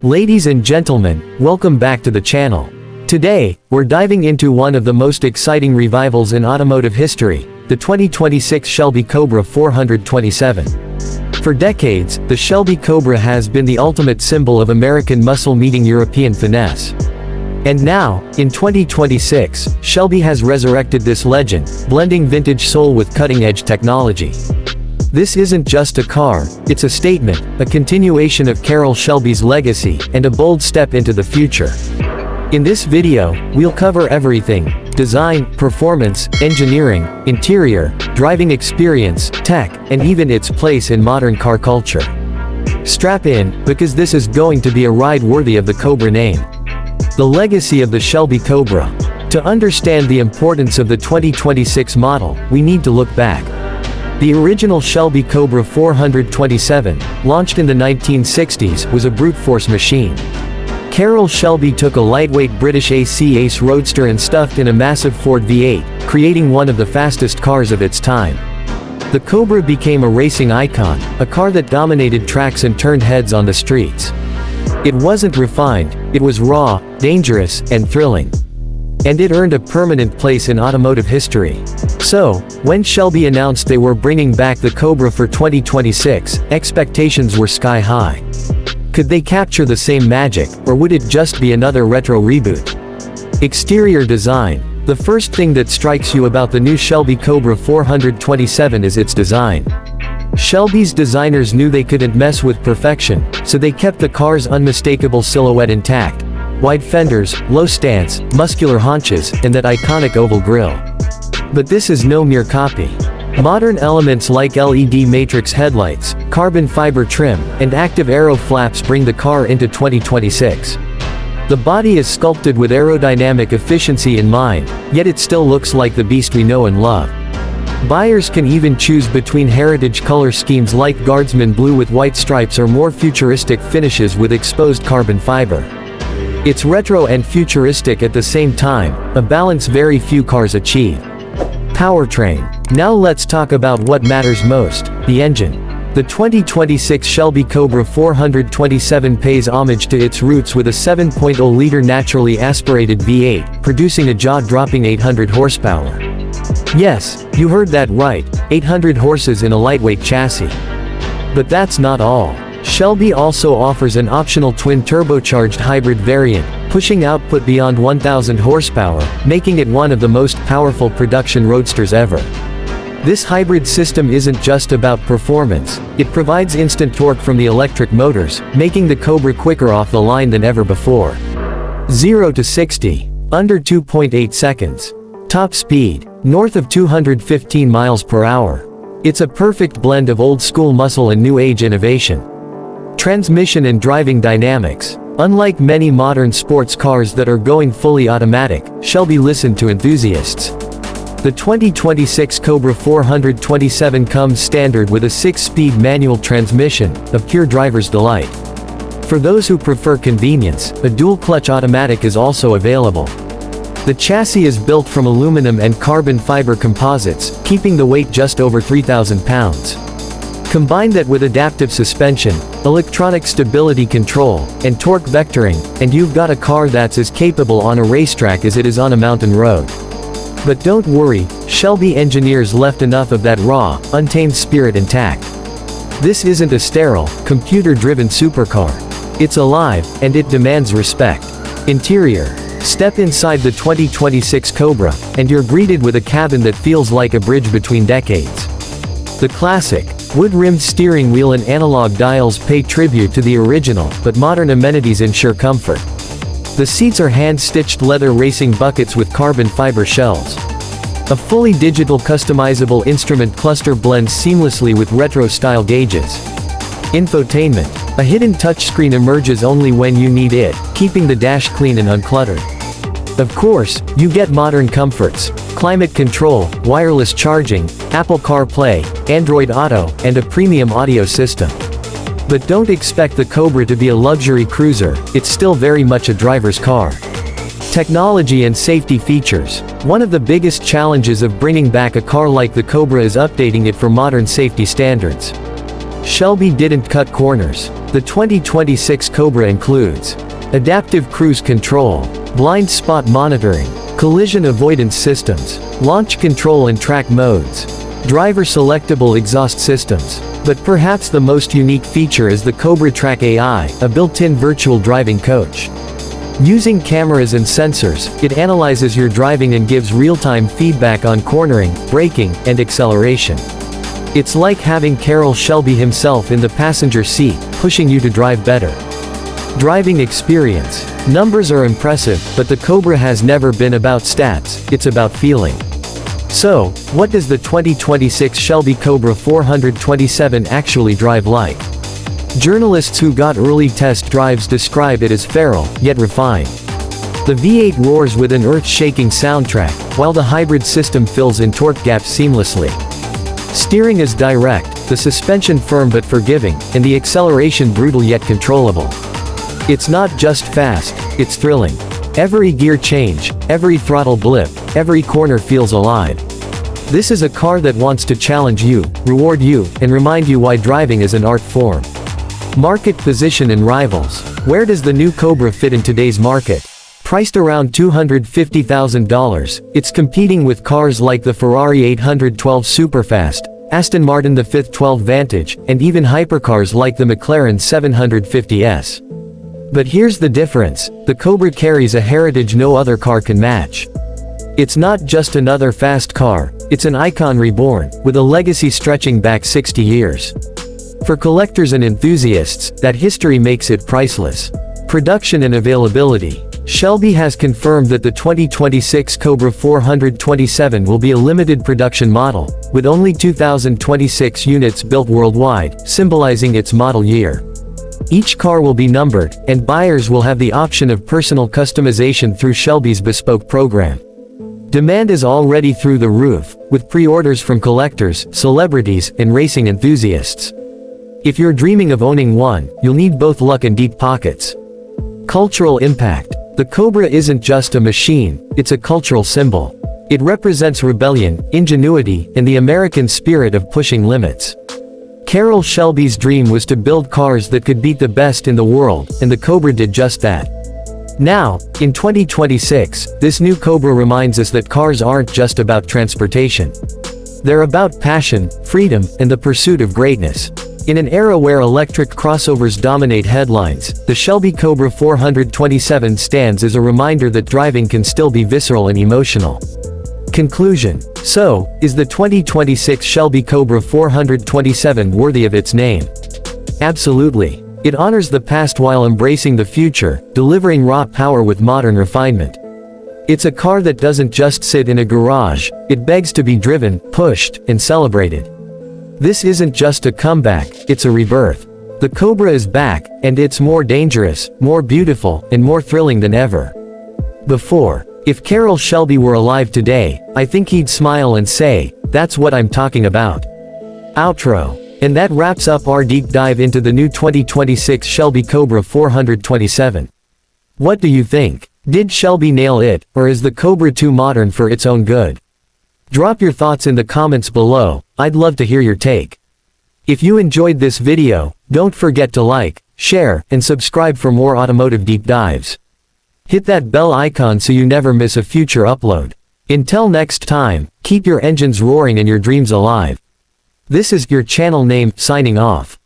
Ladies and gentlemen, welcome back to the channel. Today, we're diving into one of the most exciting revivals in automotive history, the 2026 Shelby Cobra 427. For decades, the Shelby Cobra has been the ultimate symbol of American muscle meeting European finesse. And now, in 2026, Shelby has resurrected this legend, blending vintage soul with cutting-edge technology. This isn't just a car, it's a statement, a continuation of Carroll Shelby's legacy, and a bold step into the future. In this video, we'll cover everything: design, performance, engineering, interior, driving experience, tech, and even its place in modern car culture. Strap in, because this is going to be a ride worthy of the Cobra name. The legacy of the Shelby Cobra. To understand the importance of the 2026 model, we need to look back. The original Shelby Cobra 427, launched in the 1960s, was a brute force machine. Carroll Shelby took a lightweight British AC Ace Roadster and stuffed in a massive Ford V8, creating one of the fastest cars of its time. The Cobra became a racing icon, a car that dominated tracks and turned heads on the streets. It wasn't refined, it was raw, dangerous, and thrilling. And it earned a permanent place in automotive history. So, when Shelby announced they were bringing back the Cobra for 2026, expectations were sky high. Could they capture the same magic, or would it just be another retro reboot? Exterior design. The first thing that strikes you about the new Shelby Cobra 427 is its design. Shelby's designers knew they couldn't mess with perfection, so they kept the car's unmistakable silhouette intact. Wide fenders, low stance, muscular haunches, and that iconic oval grille. But this is no mere copy. Modern elements like LED matrix headlights, carbon fiber trim, and active aero flaps bring the car into 2026. The body is sculpted with aerodynamic efficiency in mind, yet it still looks like the beast we know and love. Buyers can even choose between heritage color schemes like Guardsman Blue with white stripes or more futuristic finishes with exposed carbon fiber. It's retro and futuristic at the same time, a balance very few cars achieve. Powertrain. Now let's talk about what matters most, the engine. The 2026 Shelby Cobra 427 pays homage to its roots with a 7.0-liter naturally aspirated V8, producing a jaw-dropping 800 horsepower. Yes, you heard that right, 800 horses in a lightweight chassis. But that's not all. Shelby also offers an optional twin-turbocharged hybrid variant, pushing output beyond 1,000 horsepower, making it one of the most powerful production roadsters ever. This hybrid system isn't just about performance, it provides instant torque from the electric motors, making the Cobra quicker off the line than ever before. 0 to 60. Under 2.8 seconds. Top speed. North of 215 miles per hour. It's a perfect blend of old-school muscle and new-age innovation. Transmission and driving dynamics. Unlike many modern sports cars that are going fully automatic, Shelby listened to enthusiasts. The 2026 Cobra 427 comes standard with a 6-speed manual transmission, a pure driver's delight. For those who prefer convenience, a dual-clutch automatic is also available. The chassis is built from aluminum and carbon fiber composites, keeping the weight just over 3,000 pounds. Combine that with adaptive suspension, electronic stability control, and torque vectoring, and you've got a car that's as capable on a racetrack as it is on a mountain road. But don't worry, Shelby engineers left enough of that raw, untamed spirit intact. This isn't a sterile, computer-driven supercar. It's alive, and it demands respect. Interior. Step inside the 2026 Cobra, and you're greeted with a cabin that feels like a bridge between decades. The classic, wood-rimmed steering wheel and analog dials pay tribute to the original, but modern amenities ensure comfort. The seats are hand-stitched leather racing buckets with carbon fiber shells. A fully digital customizable instrument cluster blends seamlessly with retro-style gauges. Infotainment. A hidden touchscreen emerges only when you need it, keeping the dash clean and uncluttered. Of course, you get modern comforts: climate control, wireless charging, Apple CarPlay, Android Auto, and a premium audio system. But don't expect the Cobra to be a luxury cruiser, it's still very much a driver's car. Technology and safety features. One of the biggest challenges of bringing back a car like the Cobra is updating it for modern safety standards. Shelby didn't cut corners. The 2026 Cobra includes adaptive cruise control, blind spot monitoring, collision avoidance systems, launch control and track modes, driver selectable exhaust systems. But perhaps the most unique feature is the Cobra Track AI, a built-in virtual driving coach. Using cameras and sensors, it analyzes your driving and gives real-time feedback on cornering, braking, and acceleration. It's like having Carroll Shelby himself in the passenger seat, pushing you to drive better. Driving experience. Numbers are impressive, but the Cobra has never been about stats, it's about feeling. So, what does the 2026 Shelby Cobra 427 actually drive like? Journalists who got early test drives describe it as feral, yet refined. The V8 roars with an earth-shaking soundtrack, while the hybrid system fills in torque gaps seamlessly. Steering is direct, the suspension firm but forgiving, and the acceleration brutal yet controllable. It's not just fast, it's thrilling. Every gear change, every throttle blip, every corner feels alive. This is a car that wants to challenge you, reward you, and remind you why driving is an art form. Market position and rivals. Where does the new Cobra fit in today's market? Priced around $250,000, it's competing with cars like the Ferrari 812 Superfast, Aston Martin the 512 Vantage, and even hypercars like the McLaren 750S. But here's the difference, the Cobra carries a heritage no other car can match. It's not just another fast car, it's an icon reborn, with a legacy stretching back 60 years. For collectors and enthusiasts, that history makes it priceless. Production and availability. Shelby has confirmed that the 2026 Cobra 427 will be a limited production model, with only 2,026 units built worldwide, symbolizing its model year. Each car will be numbered, and buyers will have the option of personal customization through Shelby's bespoke program. Demand is already through the roof, with pre-orders from collectors, celebrities, and racing enthusiasts. If you're dreaming of owning one, you'll need both luck and deep pockets. Cultural impact. The Cobra isn't just a machine, it's a cultural symbol. It represents rebellion, ingenuity, and the American spirit of pushing limits. Carroll Shelby's dream was to build cars that could beat the best in the world, and the Cobra did just that. Now, in 2026, this new Cobra reminds us that cars aren't just about transportation. They're about passion, freedom, and the pursuit of greatness. In an era where electric crossovers dominate headlines, the Shelby Cobra 427 stands as a reminder that driving can still be visceral and emotional. Conclusion. So, is the 2026 Shelby Cobra 427 worthy of its name? Absolutely. It honors the past while embracing the future, delivering raw power with modern refinement. It's a car that doesn't just sit in a garage, it begs to be driven, pushed, and celebrated. This isn't just a comeback, it's a rebirth. The Cobra is back, and it's more dangerous, more beautiful, and more thrilling than ever before. If Carroll Shelby were alive today, I think he'd smile and say, "That's what I'm talking about." Outro. And that wraps up our deep dive into the new 2026 Shelby Cobra 427. What do you think? Did Shelby nail it, or is the Cobra too modern for its own good? Drop your thoughts in the comments below, I'd love to hear your take. If you enjoyed this video, don't forget to like, share, and subscribe for more automotive deep dives. Hit that bell icon so you never miss a future upload. Until next time, keep your engines roaring and your dreams alive. This is your channel name, signing off.